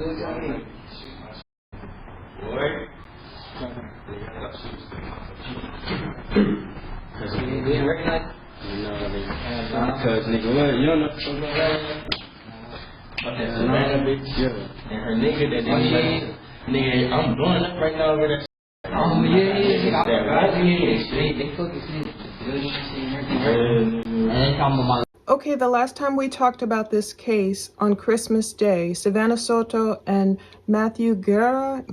Cause nigga, what? You don't know Savanah bitch and her nigga that they nigga, I'm blowing up right now over that. Okay, the last time we talked about this case on Christmas Day, Savanah Soto and Guerra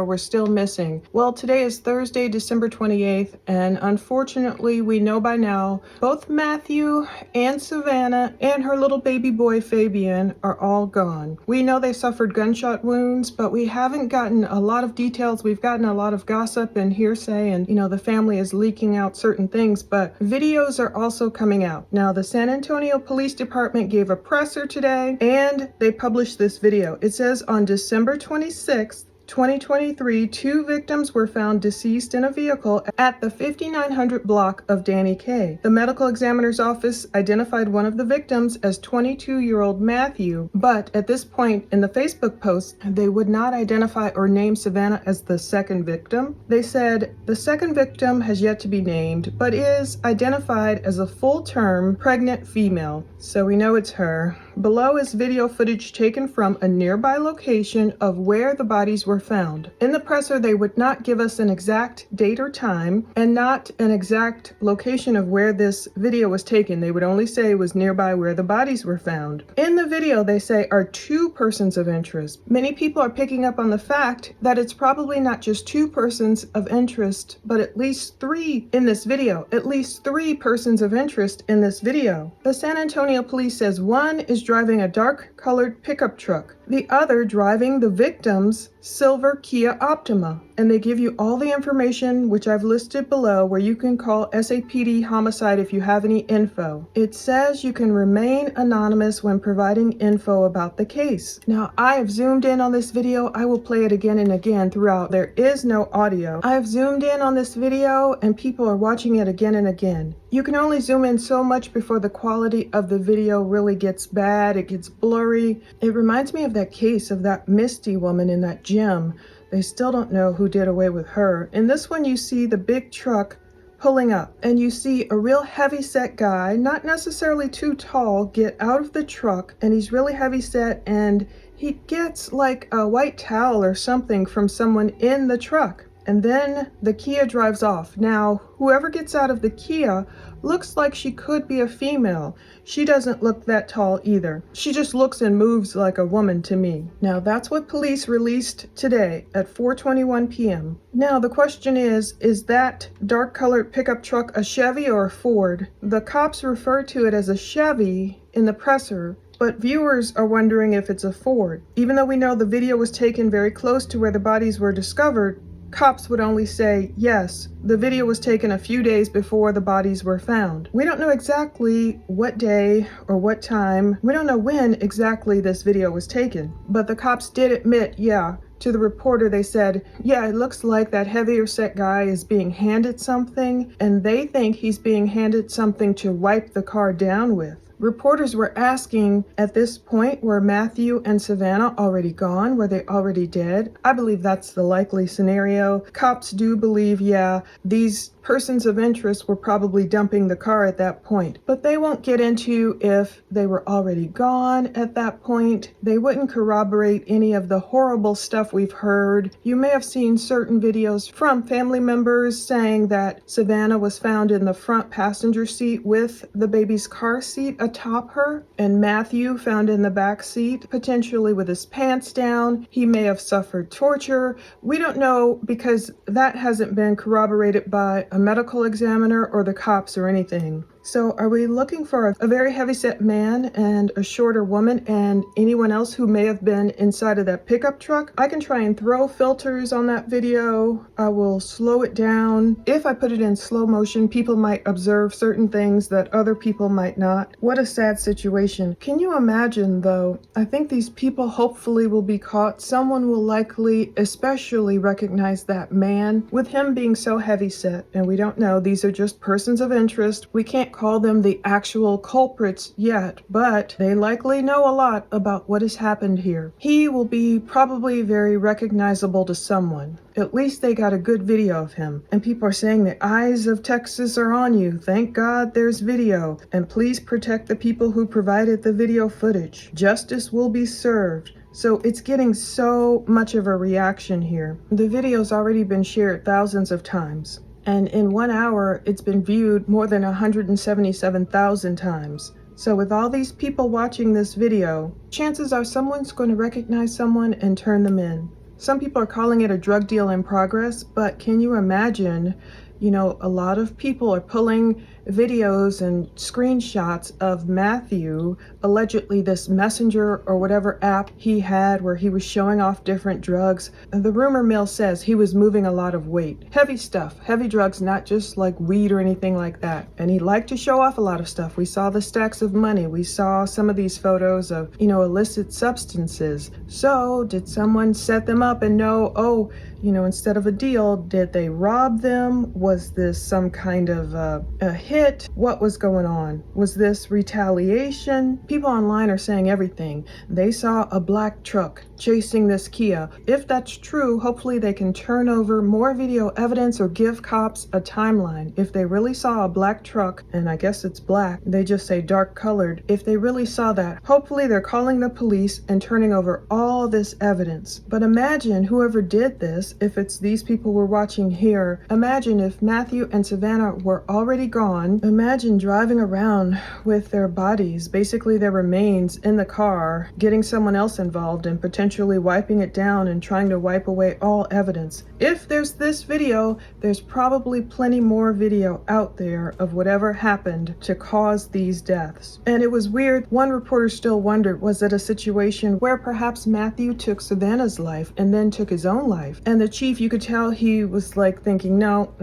were still missing. Well, today is Thursday, December 28th, and unfortunately, we know by now, both Matthew and Savanah and her little baby boy Fabian are all gone. We know they suffered gunshot wounds, but we haven't gotten a lot of details. We've gotten a lot of gossip and hearsay, and the family is leaking out certain things, but videos are also coming out. Now, the San Antonio Police Department gave a presser today, and they published this video. It says on December 26th, 2023, 2 victims were found deceased in a vehicle at the 5900 block of Danny K. The medical examiner's office identified one of the victims as 22-year-old Matthew, but at this point in the Facebook post, they would not identify or name Savanah as the second victim. They said the second victim has yet to be named, but is identified as a full-term pregnant female, so we know it's her. Below is video footage taken from a nearby location of where the bodies were found. In the presser, they would not give us an exact date or time and not an exact location of where this video was taken. They would only say it was nearby where the bodies were found. In the video, they say are 2 persons of interest. Many people are picking up on the fact that it's probably not just 2 persons of interest, but at least 3 in this video. At least 3 persons of interest in this video. The San Antonio police says one is driving a dark-colored pickup truck, the other driving the victim's silver Kia Optima, and they give you all the information which I've listed below where you can call SAPD homicide if you have any info. It says you can remain anonymous when providing info about the case. Now, I have zoomed in on this video. I will play it again and again throughout. There is no audio. I have zoomed in on this video and people are watching it again and again. You can only zoom in so much before the quality of the video really gets bad. It gets blurry. It reminds me of that case of that Misty woman in that gym. They still don't know who did away with her. In this one, you see the big truck pulling up and you see a real heavy set guy, not necessarily too tall, get out of the truck, and he's really heavy set and he gets like a white towel or something from someone in the truck. And then the Kia drives off. Now, whoever gets out of the Kia looks like she could be a female. She doesn't look that tall either. She just looks and moves like a woman to me. Now, that's what police released today at 4:21 p.m. Now, the question is that dark-colored pickup truck a Chevy or a Ford? The cops refer to it as a Chevy in the presser, but viewers are wondering if it's a Ford. Even though we know the video was taken very close to where the bodies were discovered, cops would only say, yes, the video was taken a few days before the bodies were found. We don't know exactly what day or what time. We don't know when exactly this video was taken. But the cops did admit, yeah, to the reporter, they said, yeah, it looks like that heavier set guy is being handed something, and they think he's being handed something to wipe the car down with. Reporters were asking at this point, were Matthew and Savanah already gone? Were they already dead? I believe that's the likely scenario. Cops do believe, yeah, these persons of interest were probably dumping the car at that point. But they won't get into if they were already gone at that point. They wouldn't corroborate any of the horrible stuff we've heard. You may have seen certain videos from family members saying that Savanah was found in the front passenger seat with the baby's car seat atop her, and Matthew found in the back seat, potentially with his pants down. He may have suffered torture. We don't know because that hasn't been corroborated by a medical examiner or the cops or anything. So are we looking for a very heavyset man and a shorter woman and anyone else who may have been inside of that pickup truck? I can try and throw filters on that video. I will slow it down. If I put it in slow motion, people might observe certain things that other people might not. What a sad situation. Can you imagine though? I think these people hopefully will be caught. Someone will likely especially recognize that man with him being so heavyset, and we don't know. These are just persons of interest. We can't call them the actual culprits yet, but they likely know a lot about what has happened here. He will be probably very recognizable to someone. At least they got a good video of him. And people are saying the eyes of Texas are on you. Thank God there's video. And please protect the people who provided the video footage. Justice will be served. So it's getting so much of a reaction here. The video's already been shared thousands of times. And in 1 hour, it's been viewed more than 177,000 times. So with all these people watching this video, chances are someone's going to recognize someone and turn them in. Some people are calling it a drug deal in progress, but can you imagine, a lot of people are pulling videos and screenshots of Matthew, allegedly this messenger or whatever app he had where he was showing off different drugs. The rumor mill says he was moving a lot of weight. Heavy stuff, heavy drugs, not just like weed or anything like that. And he liked to show off a lot of stuff. We saw the stacks of money. We saw some of these photos of, illicit substances. So did someone set them up and know, instead of a deal, did they rob them? Was this some kind of a hit? What was going on? Was this retaliation? People online are saying everything. They saw a black truck chasing this Kia. If that's true, hopefully they can turn over more video evidence or give cops a timeline. If they really saw a black truck, and I guess it's black, they just say dark colored. If they really saw that, hopefully they're calling the police and turning over all this evidence. But imagine whoever did this, if it's these people we're watching here, imagine if Matthew and Savanah were already gone. Imagine driving around with their bodies, basically their remains, in the car, getting someone else involved and potentially wiping it down and trying to wipe away all evidence. If there's this video, there's probably plenty more video out there of whatever happened to cause these deaths. And it was weird. One reporter still wondered, was it a situation where perhaps Matthew took Savanah's life and then took his own life? And the chief, you could tell he was like thinking, no.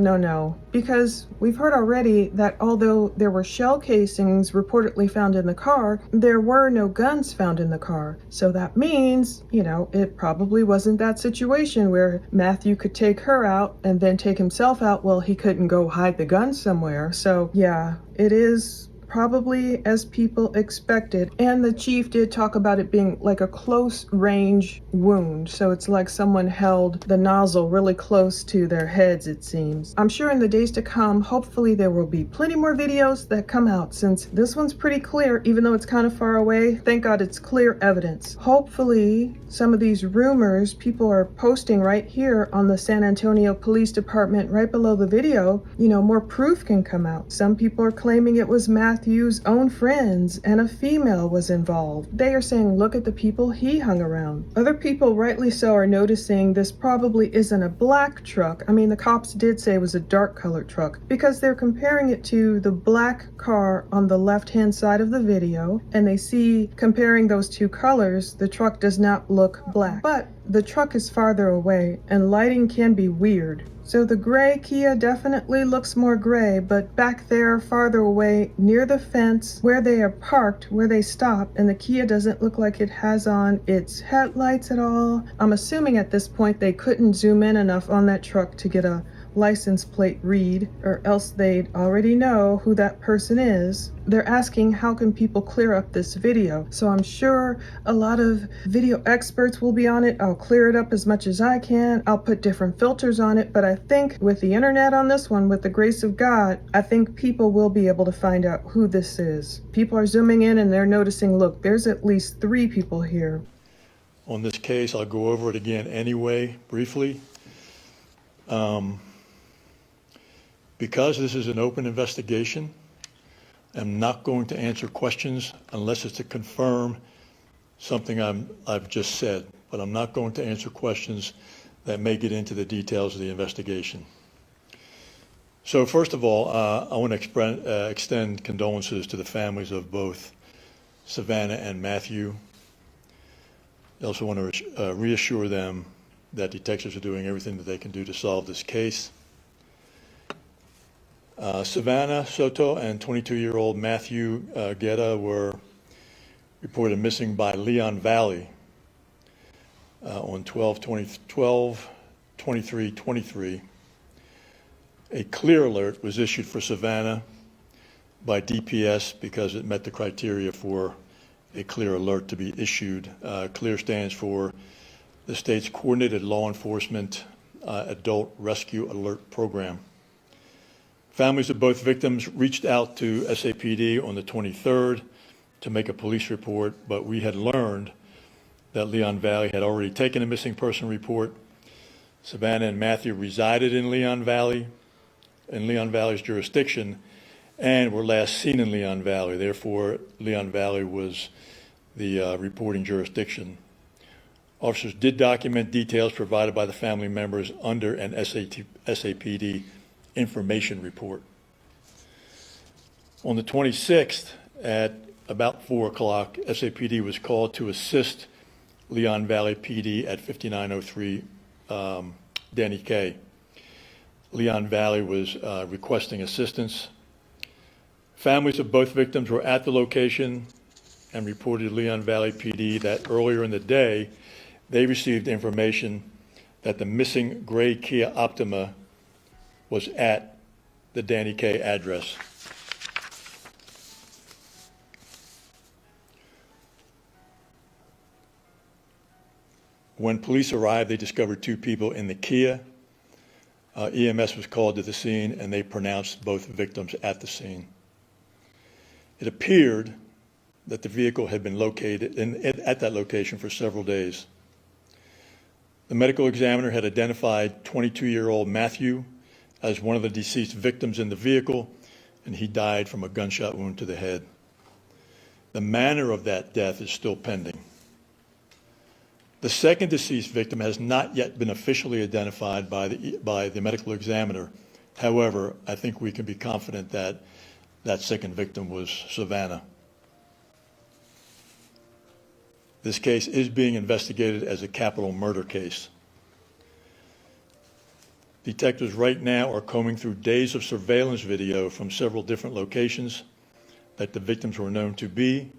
Because we've heard already that although there were shell casings reportedly found in the car, there were no guns found in the car. So that means, it probably wasn't that situation where Matthew could take her out and then take himself out. Well, he couldn't go hide the gun somewhere. So yeah, it is probably as people expected. And the chief did talk about it being like a close range wound. So it's like someone held the nozzle really close to their heads, it seems. I'm sure in the days to come, hopefully there will be plenty more videos that come out, since this one's pretty clear, even though it's kind of far away. Thank God it's clear evidence. Hopefully some of these rumors people are posting right here on the San Antonio Police Department right below the video, more proof can come out. Some people are claiming it was Matthew's own friends and a female was involved. They are saying, look at the people he hung around. Other people, rightly so, are noticing this probably isn't a black truck. I mean, the cops did say it was a dark colored truck because they're comparing it to the black car on the left-hand side of the video, and they see, comparing those two colors, the truck does not look black. But the truck is farther away and lighting can be weird. So the gray Kia definitely looks more gray, but back there farther away near the fence where they are parked, where they stop, and the Kia doesn't look like it has on its headlights at all. I'm assuming at this point they couldn't zoom in enough on that truck to get a license plate read, or else they'd already know who that person is. They're asking, how can people clear up this video? So I'm sure a lot of video experts will be on it. I'll clear it up as much as I can. I'll put different filters on it, but I think with the internet on this one, with the grace of God, I think people will be able to find out who this is. People are zooming in and they're noticing, look, there's at least 3 people here. On this case, I'll go over it again anyway, briefly. Because this is an open investigation, I'm not going to answer questions unless it's to confirm something I've just said, but I'm not going to answer questions that may get into the details of the investigation. So first of all, I want to extend condolences to the families of both Savanah and Matthew. I also want to reassure them that detectives are doing everything that they can do to solve this case. Savanah, Soto, and 22-year-old Matthew Guerra were reported missing by Leon Valley on 12/23/23. A clear alert was issued for Savanah by DPS because it met the criteria for a clear alert to be issued. CLEAR stands for the state's Coordinated Law Enforcement Adult Rescue Alert Program. Families of both victims reached out to SAPD on the 23rd to make a police report, but we had learned that Leon Valley had already taken a missing person report. Savanah and Matthew resided in Leon Valley's jurisdiction, and were last seen in Leon Valley. Therefore, Leon Valley was the reporting jurisdiction. Officers did document details provided by the family members under an SAPD information report. On the 26th, at about 4 o'clock, SAPD was called to assist Leon Valley PD at 5903 Danny K. Leon Valley was requesting assistance. Families of both victims were at the location and reported to Leon Valley PD that earlier in the day, they received information that the missing gray Kia Optima was at the Danny K address. When police arrived, they discovered 2 people in the Kia. EMS was called to the scene, and they pronounced both victims at the scene. It appeared that the vehicle had been located at that location for several days. The medical examiner had identified 22-year-old Matthew as one of the deceased victims in the vehicle, and he died from a gunshot wound to the head. The manner of that death is still pending. The second deceased victim has not yet been officially identified by the medical examiner. However, I think we can be confident that that second victim was Savanah. This case is being investigated as a capital murder case. Detectives right now are combing through days of surveillance video from several different locations that the victims were known to be,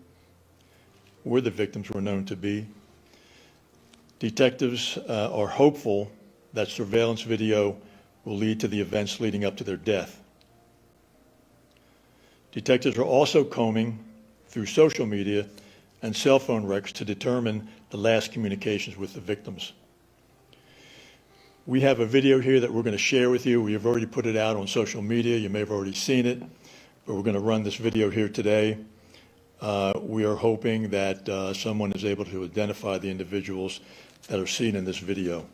where the victims were known to be. Detectives are hopeful that surveillance video will lead to the events leading up to their death. Detectives are also combing through social media and cell phone records to determine the last communications with the victims. We have a video here that we're going to share with you. We have already put it out on social media. You may have already seen it, but we're going to run this video here today. We are hoping that someone is able to identify the individuals that are seen in this video.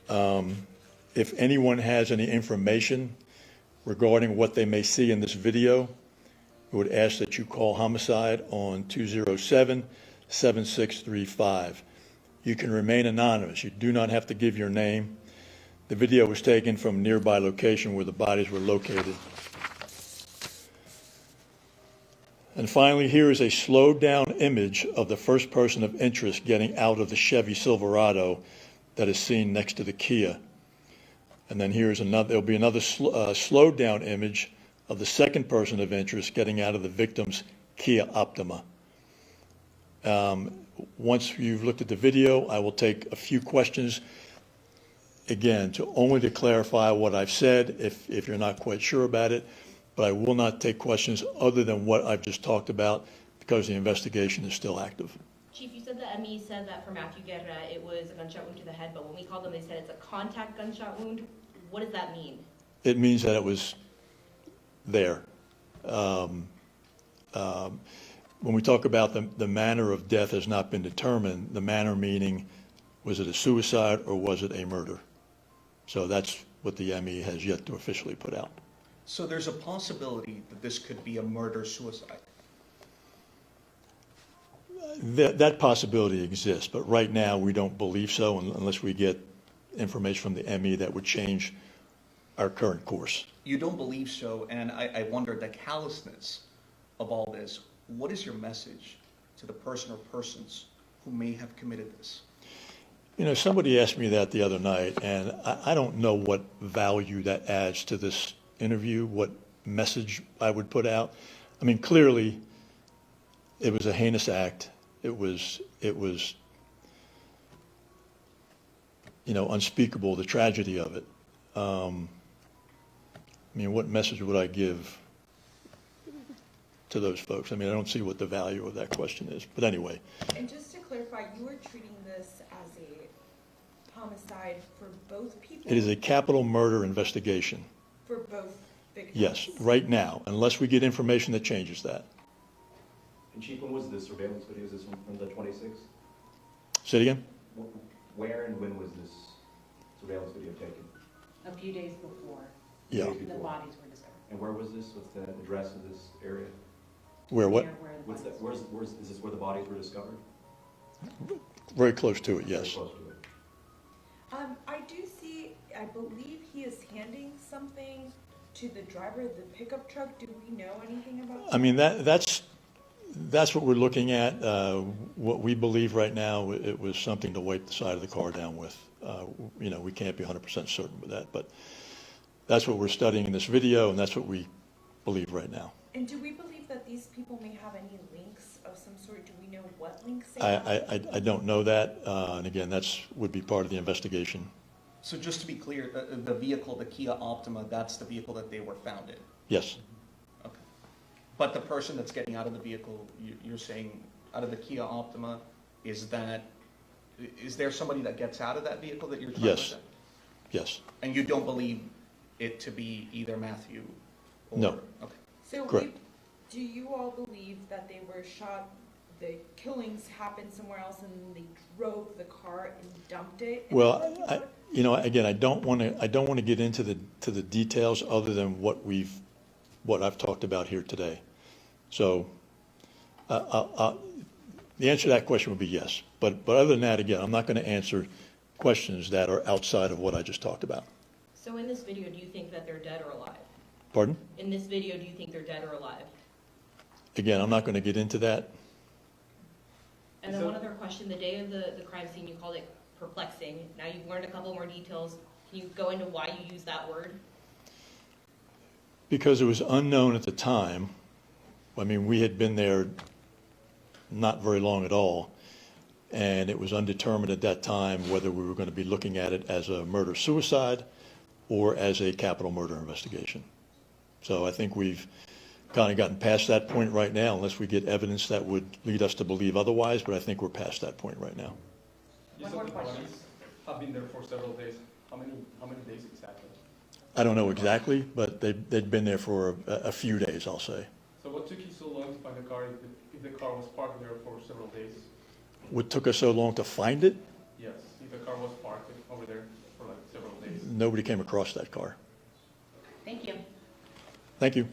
If anyone has any information regarding what they may see in this video, we would ask that you call homicide on 207-7635. You can remain anonymous. You do not have to give your name. The video was taken from a nearby location where the bodies were located. And finally, here is a slowed down image of the first person of interest getting out of the Chevy Silverado that is seen next to the Kia. And then here's another, there'll be another slowed down image of the second person of interest getting out of the victim's Kia Optima. Once you've looked at the video, I will take a few questions, again, only to clarify what I've said if you're not quite sure about it, but I will not take questions other than what I've just talked about because the investigation is still active. Chief, you said that ME said that for Matthew Guerra it was a gunshot wound to the head, but when we called them, they said it's a contact gunshot wound. What does that mean? It means that it was there. When we talk about the manner of death has not been determined, the manner meaning, was it a suicide or was it a murder? So that's what the ME has yet to officially put out. So there's a possibility that this could be a murder-suicide? That possibility exists, but right now we don't believe so unless we get information from the ME that would change our current course. You don't believe so, and I wonder the callousness of all this. What is your message to the person or persons who may have committed this? You know, somebody asked me that the other night, and I don't know what value that adds to this interview, what message I would put out. I mean, clearly, it was a heinous act. It was, you know, unspeakable, the tragedy of it. I mean, what message would I give to those folks? I mean, I don't see what the value of that question is. But anyway, And just to clarify, you were treating this as a homicide for both people? it is a capital murder investigation. For both victims? Yes, right now, unless we get information that changes that. And Chief, when was the surveillance video? Is this from the 26th? Say it again? Where and when was this surveillance video taken? A few days before Yeah. Days the before. bodies were discovered. And where was this? What's the address of this area? Where what? Where the What's that? bodies- Is this where the bodies were discovered? Very close to it, Very yes. close to it. I do see, I believe he is handing something to the driver of the pickup truck. Do we know anything about that? I mean, that's what we're looking at. What we believe right now, it was something to wipe the side of the car down with. You know, we can't be 100% certain with that, but that's what we're studying in this video, and that's what we believe right now. And do we believe that these people may have any links of some sort? Do we know what links they have? I don't know that, and again, would be part of the investigation. So just to be clear, the vehicle, the Kia Optima, that's the vehicle that they were found in? Yes, Okay. But the person that's getting out of the vehicle, you're saying, out of the Kia Optima, is there somebody that gets out of that vehicle that you're trying to Yes. say? yes, And you don't believe it to be either Matthew or? No. Okay. So Correct. do you all believe that they were shot, the killings happened somewhere else and they drove the car and dumped it? in the well, parking lot? you know, again, I don't want to get into the details other than what I've talked about here today. So, the answer to that question would be yes. But other than that, again, I'm not going to answer questions that are outside of what I just talked about. So in this video, do you think that they're dead or alive? Pardon? In this video, do you think they're dead or alive? Again, I'm not going to get into that. And then one other question, the day of the crime scene, you called it perplexing. Now you've learned a couple more details. Can you go into why you use that word? Because it was unknown at the time. I mean, we had been there not very long at all, and it was undetermined at that time whether we were going to be looking at it as a murder-suicide or as a capital murder investigation. So I think we've kind of gotten past that point right now, unless we get evidence that would lead us to believe otherwise, but I think we're past that point right now. You One said more the question. bodies have been there for several days. How many days exactly? I don't know exactly, but they'd been there for a few days, I'll say. So what took you so long to find the car if the car was parked there for several days? What took us so long to find it? Yes, if the car was parked over there for like several days. Nobody came across that car. Thank you. Thank you.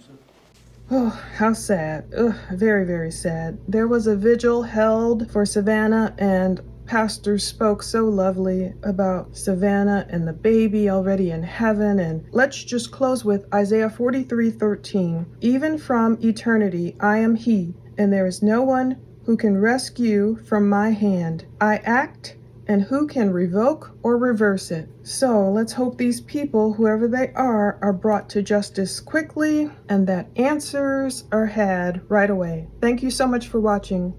Oh, how sad. Ugh, very, very sad. There was a vigil held for Savanah, and Pastor spoke so lovely about Savanah and the baby already in heaven. And let's just close with Isaiah 43:13. Even from eternity I am he, and there is no one who can rescue from my hand. I act, and who can revoke or reverse it? So let's hope these people, whoever they are brought to justice quickly and that answers are had right away. Thank you so much for watching.